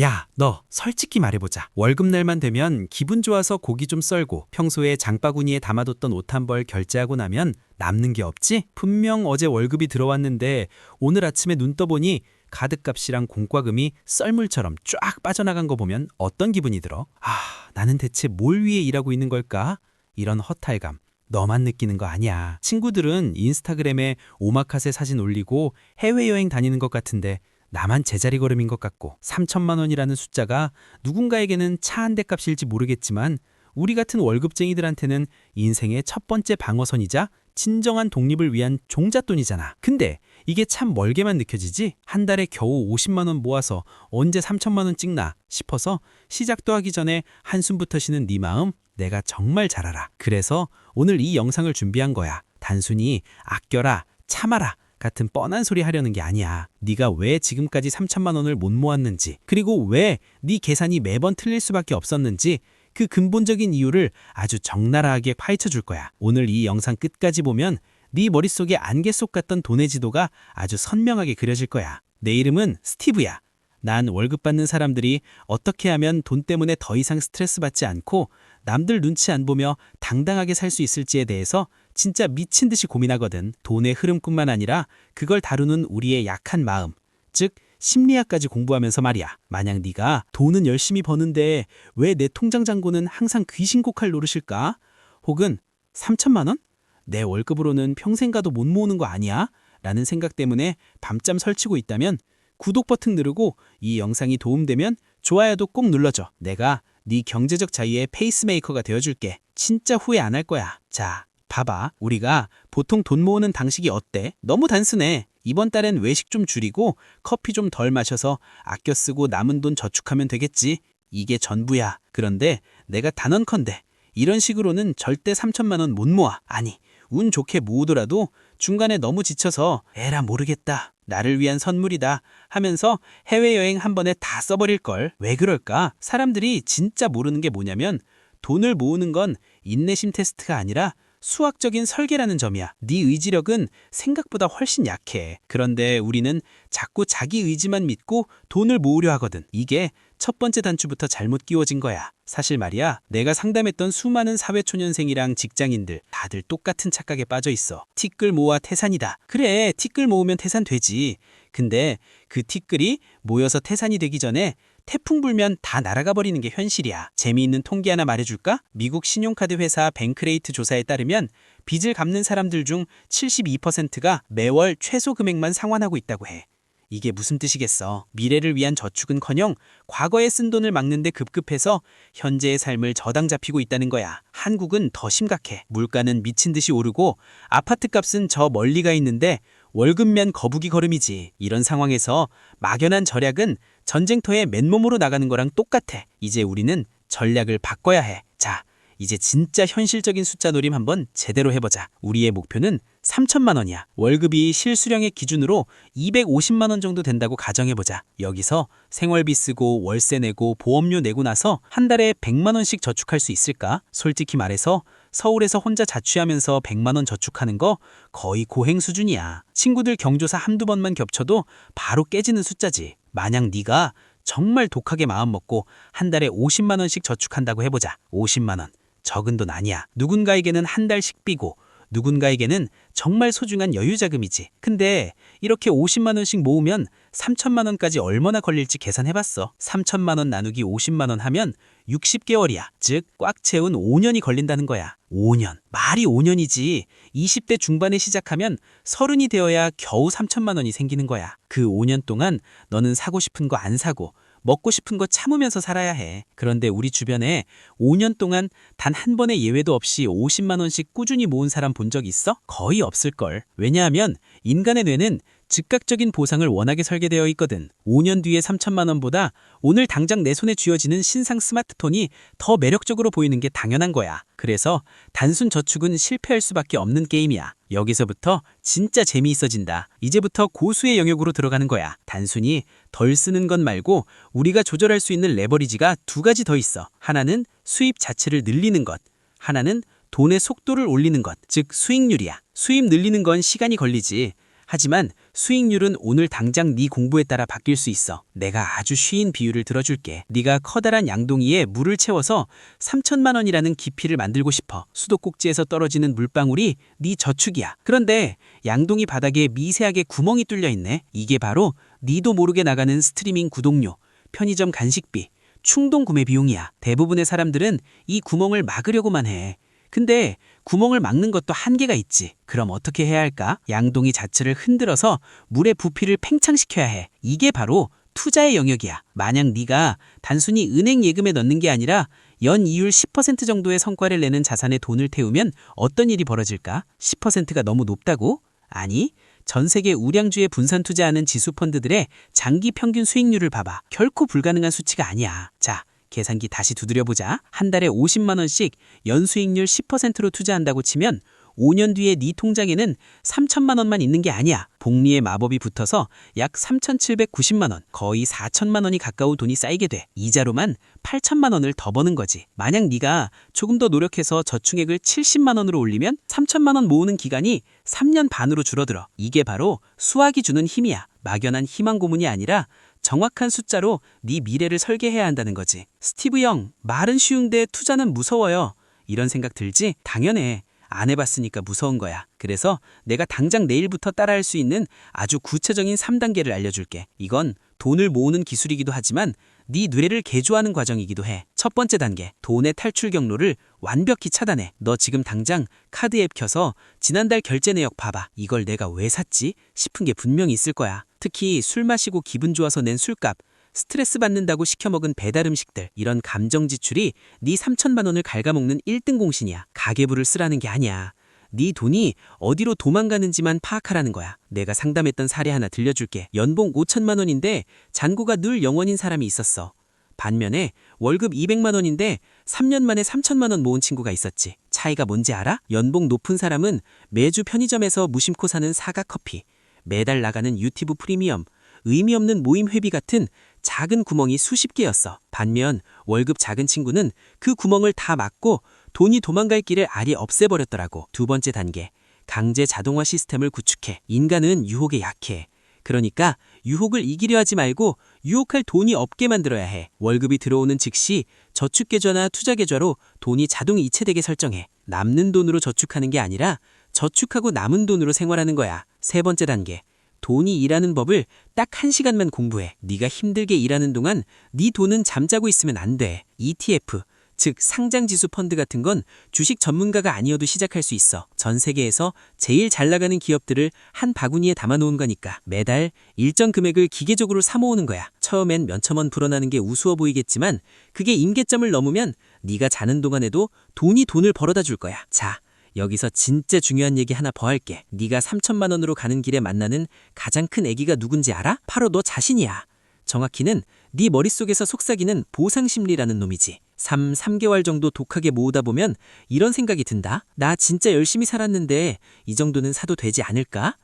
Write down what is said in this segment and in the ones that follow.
야, 너 솔직히 말해보자. 월급날만 되면 기분 좋아서 고기 좀 썰고 평소에 장바구니에 담아뒀던 옷 한 벌 결제하고 나면 남는 게 없지? 분명 어제 월급이 들어왔는데 오늘 아침에 눈 떠보니 카드값이랑 공과금이 썰물처럼 쫙 빠져나간 거 보면 어떤 기분이 들어? 아, 나는 대체 뭘 위해 일하고 있는 걸까? 이런 허탈감. 너만 느끼는 거 아니야. 친구들은 인스타그램에 오마카세 사진 올리고 해외여행 다니는 것 같은데 나만 제자리 걸음인 것 같고 3천만 원이라는 숫자가 누군가에게는 차 한 대 값일지 모르겠지만 우리 같은 월급쟁이들한테는 인생의 첫 번째 방어선이자 진정한 독립을 위한 종잣돈이잖아. 근데 이게 참 멀게만 느껴지지? 한 달에 겨우 50만 원 모아서 언제 3천만 원 찍나 싶어서 시작도 하기 전에 한숨부터 쉬는 네 마음 내가 정말 잘 알아. 그래서 오늘 이 영상을 준비한 거야. 단순히 아껴라, 참아라 같은 뻔한 소리 하려는 게 아니야. 네가 왜 지금까지 3천만 원을 못 모았는지, 그리고 왜 네 계산이 매번 틀릴 수밖에 없었는지 그 근본적인 이유를 아주 적나라하게 파헤쳐 줄 거야. 오늘 이 영상 끝까지 보면 네 머릿속에 안개 속 같던 돈의 지도가 아주 선명하게 그려질 거야. 내 이름은 스티브야. 난 월급 받는 사람들이 어떻게 하면 돈 때문에 더 이상 스트레스 받지 않고 남들 눈치 안 보며 당당하게 살 수 있을지에 대해서 진짜 미친 듯이 고민하거든. 돈의 흐름뿐만 아니라 그걸 다루는 우리의 약한 마음, 즉 심리학까지 공부하면서 말이야. 만약 네가 돈은 열심히 버는데 왜 내 통장 잔고는 항상 귀신곡할 노릇일까? 혹은 3천만 원? 내 월급으로는 평생 가도 못 모으는 거 아니야? 라는 생각 때문에 밤잠 설치고 있다면 구독 버튼 누르고 이 영상이 도움되면 좋아요도 꼭 눌러줘. 내가 네 경제적 자유의 페이스메이커가 되어줄게. 진짜 후회 안 할 거야. 자, 봐봐. 우리가 보통 돈 모으는 방식이 어때? 너무 단순해. 이번 달엔 외식 좀 줄이고 커피 좀 덜 마셔서 아껴 쓰고 남은 돈 저축하면 되겠지. 이게 전부야. 그런데 내가 단언컨대 이런 식으로는 절대 3천만 원 못 모아. 아니, 운 좋게 모으더라도 중간에 너무 지쳐서 에라 모르겠다. 나를 위한 선물이다 하면서 해외여행 한 번에 다 써버릴걸. 왜 그럴까? 사람들이 진짜 모르는 게 뭐냐면 돈을 모으는 건 인내심 테스트가 아니라 수학적인 설계라는 점이야. 네 의지력은 생각보다 훨씬 약해. 그런데 우리는 자꾸 자기 의지만 믿고 돈을 모으려 하거든. 이게 첫 번째 단추부터 잘못 끼워진 거야. 사실 말이야, 내가 상담했던 수많은 사회초년생이랑 직장인들 다들 똑같은 착각에 빠져 있어. 티끌 모아 태산이다. 그래, 티끌 모으면 태산 되지. 근데 그 티끌이 모여서 태산이 되기 전에 태풍 불면 다 날아가 버리는 게 현실이야. 재미있는 통계 하나 말해줄까? 미국 신용카드 회사 뱅크레이트 조사에 따르면 빚을 갚는 사람들 중 72%가 매월 최소 금액만 상환하고 있다고 해. 이게 무슨 뜻이겠어? 미래를 위한 저축은커녕 과거에 쓴 돈을 막는데 급급해서 현재의 삶을 저당 잡히고 있다는 거야. 한국은 더 심각해. 물가는 미친 듯이 오르고 아파트 값은 저 멀리 가 있는데 월급면 거북이 걸음이지. 이런 상황에서 막연한 절약은 전쟁터에 맨몸으로 나가는 거랑 똑같아. 이제 우리는 전략을 바꿔야 해. 자, 이제 진짜 현실적인 숫자 노림 한번 제대로 해보자. 우리의 목표는 3천만 원이야. 월급이 실수령의 기준으로 250만 원 정도 된다고 가정해보자. 여기서 생활비 쓰고 월세 내고 보험료 내고 나서 한 달에 100만 원씩 저축할 수 있을까? 솔직히 말해서 서울에서 혼자 자취하면서 100만 원 저축하는 거 거의 고행 수준이야. 친구들 경조사 한두 번만 겹쳐도 바로 깨지는 숫자지. 만약 네가 정말 독하게 마음먹고 한 달에 50만 원씩 저축한다고 해보자. 50만 원. 적은 돈 아니야. 누군가에게는 한 달 식비고 누군가에게는 정말 소중한 여유자금이지. 근데 이렇게 50만 원씩 모으면 3천만 원까지 얼마나 걸릴지 계산해봤어. 3천만 원 나누기 50만 원 하면 60개월이야. 즉 꽉 채운 5년이 걸린다는 거야. 5년. 말이 5년이지. 20대 중반에 시작하면 30이 되어야 겨우 3천만 원이 생기는 거야. 그 5년 동안 너는 사고 싶은 거 안 사고 먹고 싶은 거 참으면서 살아야 해. 그런데 우리 주변에 5년 동안 단 한 번의 예외도 없이 50만 원씩 꾸준히 모은 사람 본 적 있어? 거의 없을걸. 왜냐하면 인간의 뇌는 즉각적인 보상을 원하게 설계되어 있거든. 5년 뒤에 3천만 원보다 오늘 당장 내 손에 쥐어지는 신상 스마트폰이 더 매력적으로 보이는 게 당연한 거야. 그래서 단순 저축은 실패할 수밖에 없는 게임이야. 여기서부터 진짜 재미있어진다. 이제부터 고수의 영역으로 들어가는 거야. 단순히 덜 쓰는 것 말고 우리가 조절할 수 있는 레버리지가 두 가지 더 있어. 하나는 수입 자체를 늘리는 것, 하나는 돈의 속도를 올리는 것, 즉 수익률이야. 수입 늘리는 건 시간이 걸리지. 하지만 수익률은 오늘 당장 네 공부에 따라 바뀔 수 있어. 내가 아주 쉬운 비유를 들어줄게. 네가 커다란 양동이에 물을 채워서 3천만 원이라는 깊이를 만들고 싶어. 수도꼭지에서 떨어지는 물방울이 네 저축이야. 그런데 양동이 바닥에 미세하게 구멍이 뚫려 있네. 이게 바로 네도 모르게 나가는 스트리밍 구독료, 편의점 간식비, 충동 구매 비용이야. 대부분의 사람들은 이 구멍을 막으려고만 해. 근데 구멍을 막는 것도 한계가 있지. 그럼 어떻게 해야 할까? 양동이 자체를 흔들어서 물의 부피를 팽창시켜야 해. 이게 바로 투자의 영역이야. 만약 네가 단순히 은행 예금에 넣는 게 아니라 연 이율 10% 정도의 성과를 내는 자산에 돈을 태우면 어떤 일이 벌어질까? 10%가 너무 높다고? 아니, 전 세계 우량주에 분산 투자하는 지수 펀드들의 장기 평균 수익률을 봐봐. 결코 불가능한 수치가 아니야. 자, 계산기 다시 두드려보자. 한 달에 50만 원씩 연수익률 10%로 투자한다고 치면 5년 뒤에 네 통장에는 3천만 원만 있는 게 아니야. 복리의 마법이 붙어서 약 3,790만 원, 거의 4천만 원이 가까운 돈이 쌓이게 돼. 이자로만 8천만 원을 더 버는 거지. 만약 네가 조금 더 노력해서 저축액을 70만 원으로 올리면 3천만 원 모으는 기간이 3년 반으로 줄어들어. 이게 바로 수학이 주는 힘이야. 막연한 희망 고문이 아니라 정확한 숫자로 네 미래를 설계해야 한다는 거지. 스티브 영, 말은 쉬운데 투자는 무서워요. 이런 생각 들지? 당연해. 안 해봤으니까 무서운 거야. 그래서 내가 당장 내일부터 따라할 수 있는 아주 구체적인 3단계를 알려줄게. 이건 돈을 모으는 기술이기도 하지만 네 뇌를 개조하는 과정이기도 해. 첫 번째 단계, 돈의 탈출 경로를 완벽히 차단해. 너 지금 당장 카드 앱 켜서 지난달 결제 내역 봐봐. 이걸 내가 왜 샀지? 싶은 게 분명히 있을 거야. 특히 술 마시고 기분 좋아서 낸 술값, 스트레스 받는다고 시켜먹은 배달 음식들, 이런 감정 지출이 네 3천만 원을 갉아먹는 1등 공신이야. 가계부를 쓰라는 게 아니야. 네 돈이 어디로 도망가는지만 파악하라는 거야. 내가 상담했던 사례 하나 들려줄게. 연봉 5천만 원인데 잔고가 늘 0원인 사람이 있었어. 반면에 월급 200만 원인데 3년 만에 3천만 원 모은 친구가 있었지. 차이가 뭔지 알아? 연봉 높은 사람은 매주 편의점에서 무심코 사는 사각 커피, 매달 나가는 유튜브 프리미엄, 의미 없는 모임 회비 같은 작은 구멍이 수십 개였어. 반면 월급 작은 친구는 그 구멍을 다 막고 돈이 도망갈 길을 아예 없애버렸더라고. 두 번째 단계, 강제 자동화 시스템을 구축해. 인간은 유혹에 약해. 그러니까 유혹을 이기려 하지 말고 유혹할 돈이 없게 만들어야 해. 월급이 들어오는 즉시 저축계좌나 투자계좌로 돈이 자동 이체되게 설정해. 남는 돈으로 저축하는 게 아니라 저축하고 남은 돈으로 생활하는 거야. 세 번째 단계, 돈이 일하는 법을 딱 1시간만 공부해. 네가 힘들게 일하는 동안 네 돈은 잠자고 있으면 안 돼. ETF, 즉 상장지수 펀드 같은 건 주식 전문가가 아니어도 시작할 수 있어. 전 세계에서 제일 잘 나가는 기업들을 한 바구니에 담아놓은 거니까 매달 일정 금액을 기계적으로 사모으는 거야. 처음엔 몇천 원 불어나는 게 우스워 보이겠지만 그게 임계점을 넘으면 네가 자는 동안에도 돈이 돈을 벌어다 줄 거야. 자, 여기서 진짜 중요한 얘기 하나 더 할게. 네가 3천만 원으로 가는 길에 만나는 가장 큰 애기가 누군지 알아? 바로 너 자신이야. 정확히는 네 머릿속에서 속삭이는 보상심리라는 놈이지. 3개월 정도 독하게 모으다 보면 이런 생각이 든다. 나 진짜 열심히 살았는데 이 정도는 사도 되지 않을까?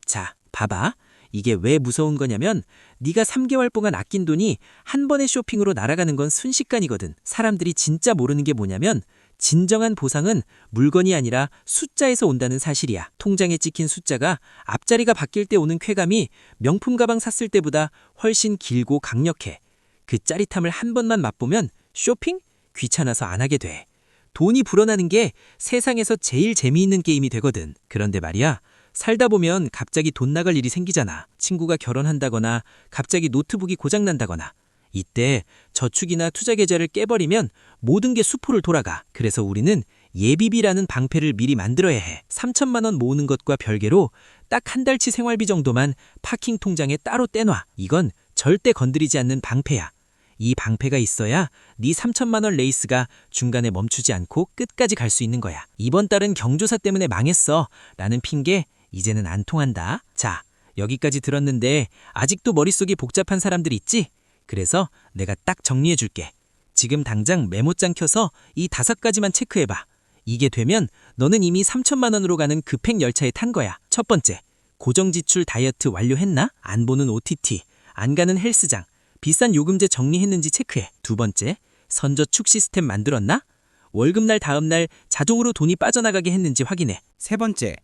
자, 봐봐. 이게 왜 무서운 거냐면 네가 3개월 동안 아낀 돈이 한 번의 쇼핑으로 날아가는 건 순식간이거든. 사람들이 진짜 모르는 게 뭐냐면 진정한 보상은 물건이 아니라 숫자에서 온다는 사실이야. 통장에 찍힌 숫자가 앞자리가 바뀔 때 오는 쾌감이 명품 가방 샀을 때보다 훨씬 길고 강력해. 그 짜릿함을 한 번만 맛보면 쇼핑? 귀찮아서 안 하게 돼. 돈이 불어나는 게 세상에서 제일 재미있는 게임이 되거든. 그런데 말이야, 살다 보면 갑자기 돈 나갈 일이 생기잖아. 친구가 결혼한다거나 갑자기 노트북이 고장난다거나. 이때 저축이나 투자 계좌를 깨버리면 모든 게 수포를 돌아가. 그래서 우리는 예비비라는 방패를 미리 만들어야 해. 3천만 원 모으는 것과 별개로 딱 한 달치 생활비 정도만 파킹 통장에 따로 떼놔. 이건 절대 건드리지 않는 방패야. 이 방패가 있어야 네 3천만 원 레이스가 중간에 멈추지 않고 끝까지 갈 수 있는 거야. 이번 달은 경조사 때문에 망했어 라는 핑계 이제는 안 통한다. 자, 여기까지 들었는데 아직도 머릿속이 복잡한 사람들 있지? 그래서 내가 딱 정리해 줄게. 지금 당장 메모장 켜서 이 5가지만 체크해봐. 이게 되면 너는 이미 3천만 원으로 가는 급행 열차에 탄 거야. 첫 번째, 고정지출 다이어트 완료했나? 안 보는 OTT, 안 가는 헬스장, 비싼 요금제 정리했는지 체크해. 두 번째, 선저축 시스템 만들었나? 월급날 다음날 자동으로 돈이 빠져나가게 했는지 확인해. 세 번째,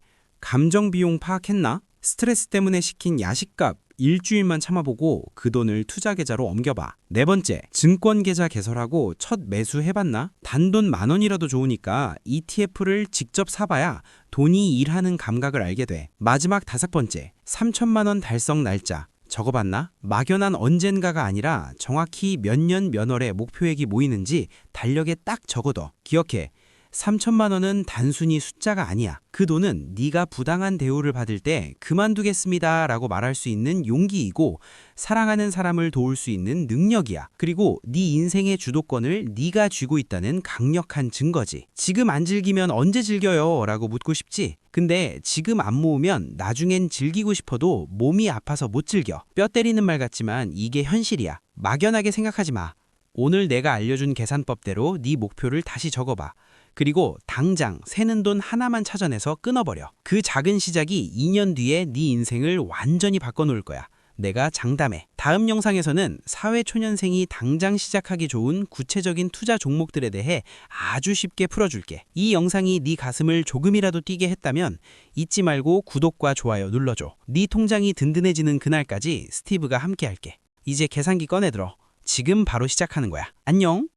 감정 비용 파악했나? 스트레스 때문에 시킨 야식값 일주일만 참아보고 그 돈을 투자 계좌로 옮겨봐. 네 번째, 증권 계좌 개설하고 첫 매수 해봤나? 단돈 10,000원이라도 좋으니까 ETF를 직접 사봐야 돈이 일하는 감각을 알게 돼. 마지막 5번째, 3천만 원 달성 날짜. 적어봤나? 막연한 언젠가가 아니라 정확히 몇 년 몇 월에 목표액이 모이는지 달력에 딱 적어둬. 기억해. 3천만 원은 단순히 숫자가 아니야. 그 돈은 네가 부당한 대우를 받을 때 그만두겠습니다 라고 말할 수 있는 용기이고 사랑하는 사람을 도울 수 있는 능력이야. 그리고 네 인생의 주도권을 네가 쥐고 있다는 강력한 증거지. 지금 안 즐기면 언제 즐겨요? 라고 묻고 싶지? 근데 지금 안 모으면 나중엔 즐기고 싶어도 몸이 아파서 못 즐겨. 뼈 때리는 말 같지만 이게 현실이야. 막연하게 생각하지 마. 오늘 내가 알려준 계산법대로 네 목표를 다시 적어봐. 그리고 당장 새는 돈 하나만 찾아내서 끊어버려. 그 작은 시작이 2년 뒤에 네 인생을 완전히 바꿔놓을 거야. 내가 장담해. 다음 영상에서는 사회초년생이 당장 시작하기 좋은 구체적인 투자 종목들에 대해 아주 쉽게 풀어줄게. 이 영상이 네 가슴을 조금이라도 뛰게 했다면 잊지 말고 구독과 좋아요 눌러줘. 네 통장이 든든해지는 그날까지 스티브가 함께할게. 이제 계산기 꺼내들어. 지금 바로 시작하는 거야. 안녕.